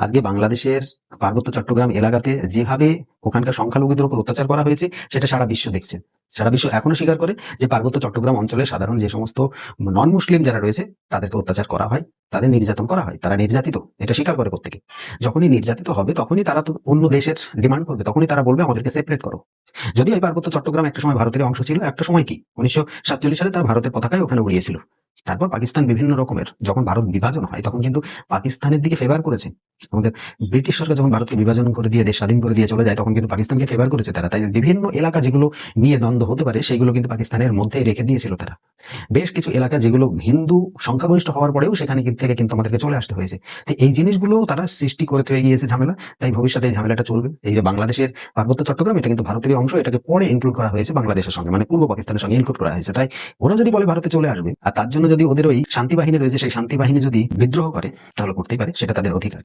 আজকে বাংলাদেশের পার্বত্য চট্টগ্রাম এলাকাতে যেভাবে ওখানকার সংখ্যালঘুদের উপর অত্যাচার করা হয়েছে সেটা সারা বিশ্ব দেখছে। সারা বিশ্ব এখনো স্বীকার করে যে পার্বত্য চট্টগ্রাম অঞ্চলে সাধারণ যে সমস্ত নন মুসলিম যারা রয়েছে তাদেরকে অত্যাচার করা হয়, তাদের নির্যাতন করা হয়, তারা নির্যাতিত, এটা স্বীকার করে প্রত্যেকে। যখনই নির্যাতিত হবে তখনই তারা তো অন্য দেশের ডিমান্ড করবে, তখনই তারা বলবে আমাদেরকে সেপারেট করো। যদিও এই পার্বত্য চট্টগ্রাম একটা সময় ভারতের অংশ ছিল, একটা সময় কি 1947 সালে তারা ভারতের পতাকায় ওখানে উড়িয়েছিল। তারপর পাকিস্তান বিভিন্ন রকমের যখন ভারত বিভাজন হয় তখন কিন্তু পাকিস্তানের দিকে ফেভার করেছে। আমাদের ব্রিটিশ সরকার যখন ভারতকে বিভাজন করে দিয়ে দেশ স্বাধীন করে দিয়ে চলে যায় তখন কিন্তু পাকিস্তানকে ফেভার করেছে তারা। তাই বিভিন্ন এলাকা যেগুলো নিয়ে দ্বন্দ্ব হতে পারে সেগুলো কিন্তু পাকিস্তানের মধ্যেই রেখে দিয়েছিল তারা। বেশ কিছু এলাকা যেগুলো হিন্দু সংখ্যাগরিষ্ঠ হওয়ার পরেও সেখানে থেকে কিন্তু আমাদেরকে চলে আসতে হয়েছে। তো এই জিনিসগুলো তারা সৃষ্টি করে থেকে গিয়েছে ঝামেলা। তাই ভবিষ্যতে এই ঝামেলাটা চলবে। এই যে বাংলাদেশের পার্বত্য চট্টগ্রাম, এটা কিন্তু ভারতের অংশ, এটাকে পরে ইনক্লুড করা হয়েছে বাংলাদেশের সঙ্গে, মানে পূর্ব পাকিস্তানের সঙ্গে ইনক্লুড করা হয়েছে। তাই ওরা যদি বলে ভারতে চলে আসবে আর তার জন্য যদি ওদের ওই শান্তি বাহিনী রয়েছে সেই শান্তি বাহিনী যদি বিদ্রোহ করে তাহলে করতেই পারে, সেটা তাদের অধিকার।